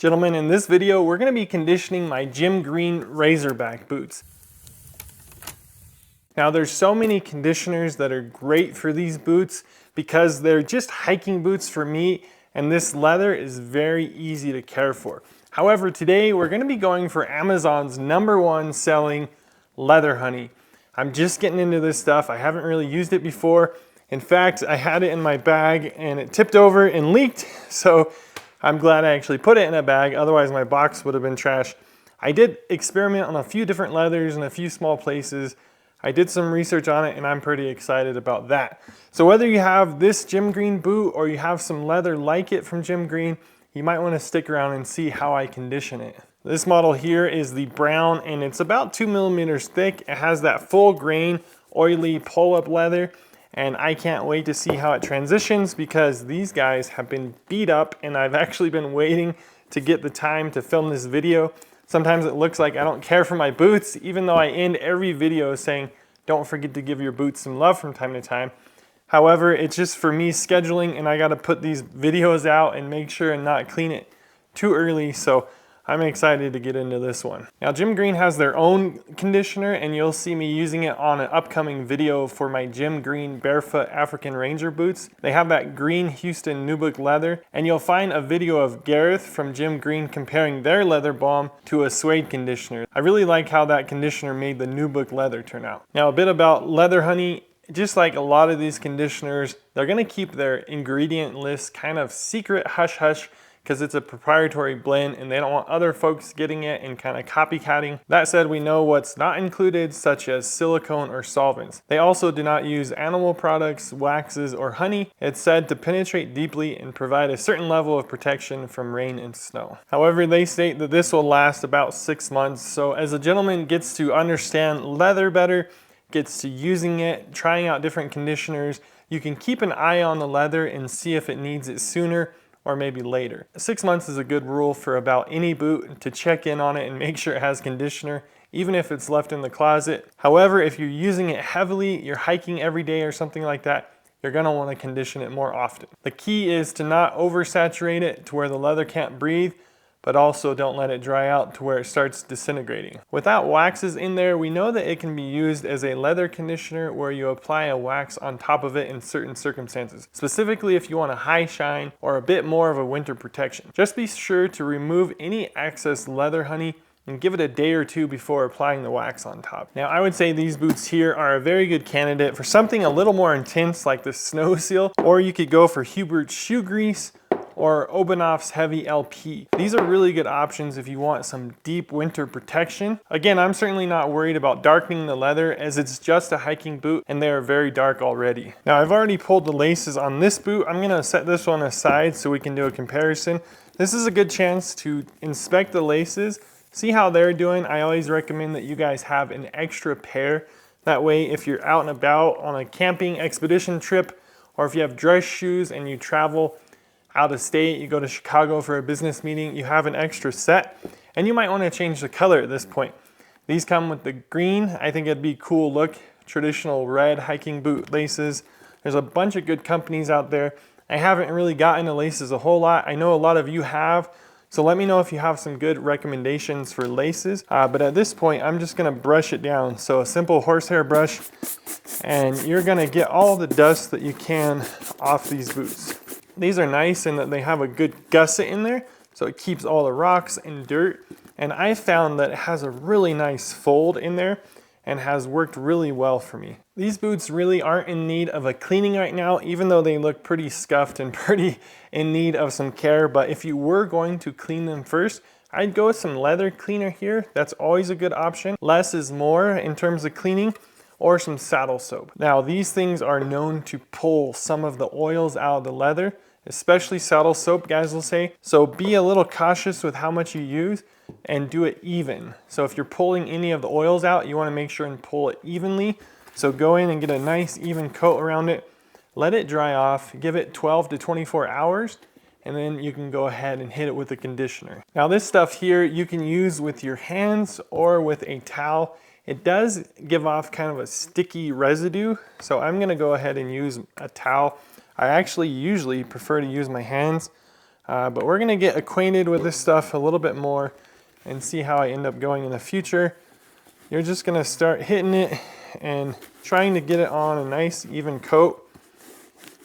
Gentlemen, in this video, we're going to be conditioning my Jim Green Razorback boots. Now, there's so many conditioners that are great for these boots because they're just hiking boots for me, and this leather is very easy to care for. However, today we're going to be going for Amazon's #1 selling leather honey. I'm just getting into this stuff. I haven't really used it before. In fact, I had it in my bag and it tipped over and leaked, so I'm glad I actually put it in a bag, otherwise my box would have been trash. I did experiment on a few different leathers in a few small places. I did some research on it and I'm pretty excited about that. So whether you have this Jim Green boot or you have some leather like it from Jim Green, you might want to stick around and see how I condition it. This model here is the brown and it's about 2 millimeters thick. It has that full grain, oily pull-up leather. And I can't wait to see how it transitions because these guys have been beat up and I've actually been waiting to get the time to film this video. Sometimes it looks like I don't care for my boots, even though I end every video saying, don't forget to give your boots some love from time to time. However, it's just for me scheduling and I gotta put these videos out and make sure and not clean it too early. So I'm excited to get into this one. Now, Jim Green has their own conditioner and you'll see me using it on an upcoming video for my Jim Green Barefoot African Ranger boots. They have that green Houston nubuck leather, and you'll find a video of Gareth from Jim Green comparing their leather balm to a suede conditioner. I really like how that conditioner made the nubuck leather turn out. Now, a bit about leather honey. Just like a lot of these conditioners, they're gonna keep their ingredient list kind of secret, hush-hush, because it's a proprietary blend and they don't want other folks getting it and kind of copycatting. That said, we know what's not included, such as silicone or solvents. They also do not use animal products, waxes, or honey. It's said to penetrate deeply and provide a certain level of protection from rain and snow. However, they state that this will last about 6 months. So as a gentleman gets to understand leather better, gets to using it, trying out different conditioners, you can keep an eye on the leather and see if it needs it sooner or maybe later. 6 months is a good rule for about any boot to check in on it and make sure it has conditioner, even if it's left in the closet. However, if you're using it heavily, you're hiking every day or something like that, you're gonna wanna condition it more often. The key is to not oversaturate it to where the leather can't breathe, but also don't let it dry out to where it starts disintegrating. Without waxes in there, we know that it can be used as a leather conditioner where you apply a wax on top of it in certain circumstances, specifically if you want a high shine or a bit more of a winter protection. Just be sure to remove any excess leather honey and give it a day or two before applying the wax on top. Now, I would say these boots here are a very good candidate for something a little more intense like the Snow Seal, or you could go for Hubert's Shoe Grease, or Obanoff's Heavy LP. These are really good options if you want some deep winter protection. Again, I'm certainly not worried about darkening the leather as it's just a hiking boot and they are very dark already. Now, I've already pulled the laces on this boot. I'm gonna set this one aside so we can do a comparison. This is a good chance to inspect the laces, see how they're doing. I always recommend that you guys have an extra pair. That way, if you're out and about on a camping expedition trip, or if you have dress shoes and you travel out of state, you go to Chicago for a business meeting, you have an extra set, and you might want to change the color at this point. These come with the green. I think it'd be a cool look, traditional red hiking boot laces. There's a bunch of good companies out there. I haven't really gotten into laces a whole lot. I know a lot of you have, so let me know if you have some good recommendations for laces. But at this point, I'm just gonna brush it down. So a simple horsehair brush, and you're gonna get all the dust that you can off these boots. These are nice in that they have a good gusset in there, so it keeps all the rocks and dirt. And I found that it has a really nice fold in there and has worked really well for me. These boots really aren't in need of a cleaning right now, even though they look pretty scuffed and pretty in need of some care. But if you were going to clean them first, I'd go with some leather cleaner here. That's always a good option. Less is more in terms of cleaning, or some saddle soap. Now, these things are known to pull some of the oils out of the leather, especially saddle soap, guys will say. So be a little cautious with how much you use and do it even. So if you're pulling any of the oils out, you wanna make sure and pull it evenly. So go in and get a nice even coat around it, let it dry off, give it 12 to 24 hours, and then you can go ahead and hit it with a conditioner. Now, this stuff here you can use with your hands or with a towel. It does give off kind of a sticky residue, so I'm gonna go ahead and use a towel. I actually usually prefer to use my hands. But we're gonna get acquainted with this stuff a little bit more and see how I end up going in the future. You're just gonna start hitting it and trying to get it on a nice even coat.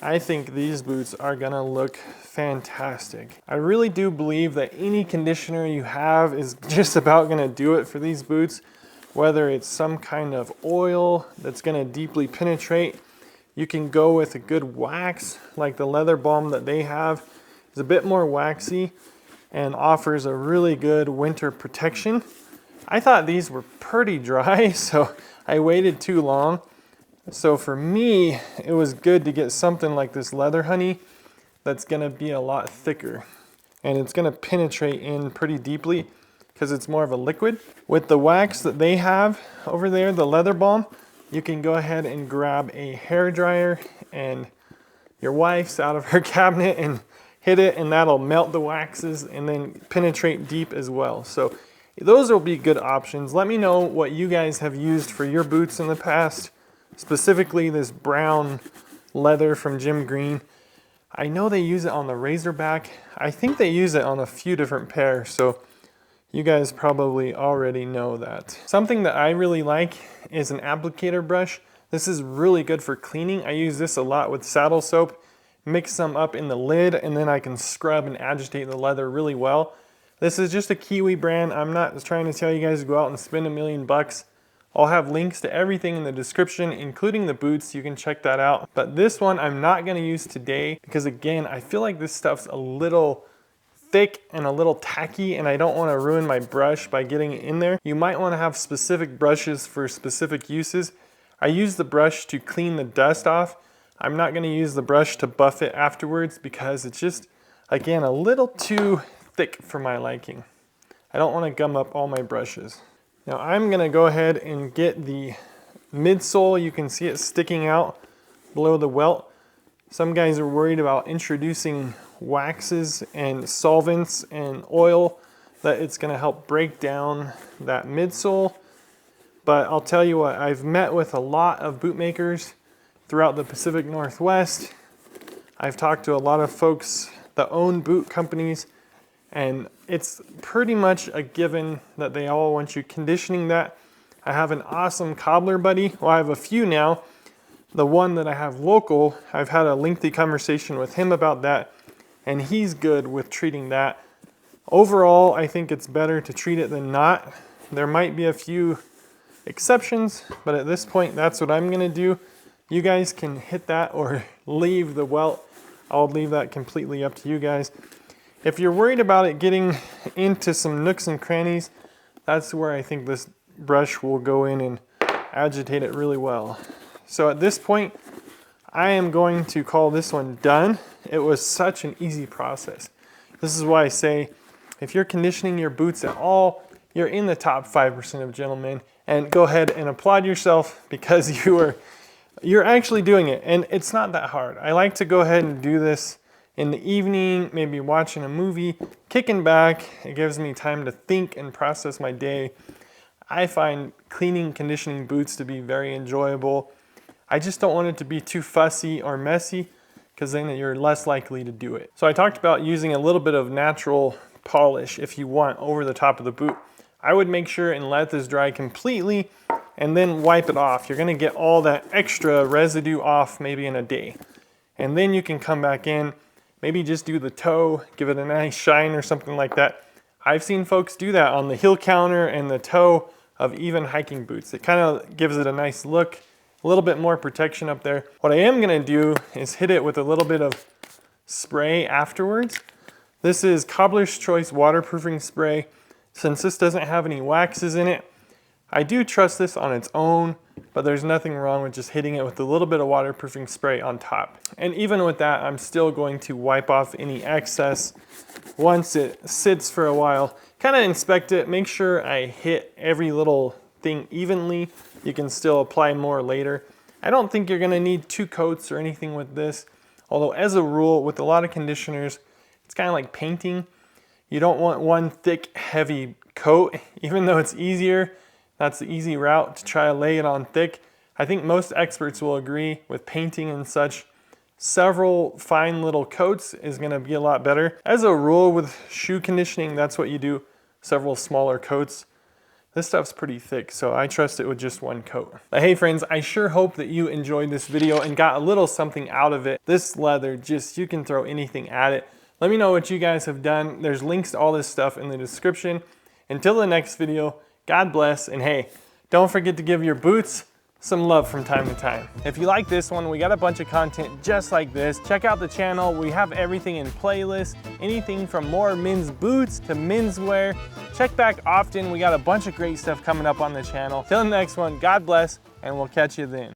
I think these boots are gonna look fantastic. I really do believe that any conditioner you have is just about gonna do it for these boots, whether it's some kind of oil that's gonna deeply penetrate. You can go with a good wax, like the leather balm that they have. It's a bit more waxy and offers a really good winter protection. I thought these were pretty dry, so I waited too long. So for me, it was good to get something like this leather honey that's gonna be a lot thicker. And it's gonna penetrate in pretty deeply because it's more of a liquid. With the wax that they have over there, the leather balm, you can go ahead and grab a hair dryer and your wife's out of her cabinet and hit it, and that'll melt the waxes and then penetrate deep as well. So those will be good options. Let me know what you guys have used for your boots in the past. Specifically this brown leather from Jim Green. I know they use it on the Razorback. I think they use it on a few different pairs, so you guys probably already know that. Something that I really like is an applicator brush. This is really good for cleaning. I use this a lot with saddle soap. Mix some up in the lid and then I can scrub and agitate the leather really well. This is just a Kiwi brand. I'm not trying to tell you guys to go out and spend $1 million. I'll have links to everything in the description, including the boots. You can check that out. But this one I'm not gonna use today because again, I feel like this stuff's a little thick and a little tacky and I don't wanna ruin my brush by getting it in there. You might wanna have specific brushes for specific uses. I use the brush to clean the dust off. I'm not gonna use the brush to buff it afterwards because it's just, again, a little too thick for my liking. I don't wanna gum up all my brushes. Now I'm gonna go ahead and get the midsole. You can see it sticking out below the welt. Some guys are worried about introducing waxes and solvents and oil, that it's gonna help break down that midsole. But I'll tell you what, I've met with a lot of boot makers throughout the Pacific Northwest. I've talked to a lot of folks that own boot companies, and it's pretty much a given that they all want you conditioning that. I have an awesome cobbler buddy. Well, I have a few now. The one that I have local, I've had a lengthy conversation with him about that, and he's good with treating that. Overall, I think it's better to treat it than not. There might be a few exceptions, but at this point, that's what I'm gonna do. You guys can hit that or leave the welt. I'll leave that completely up to you guys. If you're worried about it getting into some nooks and crannies, that's where I think this brush will go in and agitate it really well. So at this point, I am going to call this one done. It was such an easy process. This is why I say, if you're conditioning your boots at all, you're in the top 5% of gentlemen, and go ahead and applaud yourself because you're actually doing it, and it's not that hard. I like to go ahead and do this in the evening, maybe watching a movie, kicking back. It gives me time to think and process my day. I find cleaning, conditioning boots to be very enjoyable. I just don't want it to be too fussy or messy because then you're less likely to do it. So I talked about using a little bit of natural polish if you want over the top of the boot. I would make sure and let this dry completely and then wipe it off. You're gonna get all that extra residue off maybe in a day. And then you can come back in, maybe just do the toe, give it a nice shine or something like that. I've seen folks do that on the heel counter and the toe of even hiking boots. It kind of gives it a nice look, a little bit more protection up there. What I am gonna do is hit it with a little bit of spray afterwards. This is Cobbler's Choice waterproofing spray. Since this doesn't have any waxes in it, I do trust this on its own, but there's nothing wrong with just hitting it with a little bit of waterproofing spray on top. And even with that, I'm still going to wipe off any excess once it sits for a while. Kind of inspect it, make sure I hit every little thing evenly. You can still apply more later. I don't think you're gonna need 2 coats or anything with this, although as a rule, with a lot of conditioners, it's kind of like painting. You don't want one thick, heavy coat, even though it's easier. That's the easy route to try to lay it on thick. I think most experts will agree with painting and such. several fine little coats is gonna be a lot better. As a rule with shoe conditioning, that's what you do, several smaller coats. This stuff's pretty thick, so I trust it with just one coat. But hey friends, I sure hope that you enjoyed this video and got a little something out of it. This leather, just, you can throw anything at it. Let me know what you guys have done. There's links to all this stuff in the description. Until the next video, God bless, and hey, don't forget to give your boots some love from time to time. If you like this one, we got a bunch of content just like this. Check out the channel. We have everything in playlists, anything from more men's boots to menswear. Check back often. We got a bunch of great stuff coming up on the channel. Till the next one, God bless, and we'll catch you then.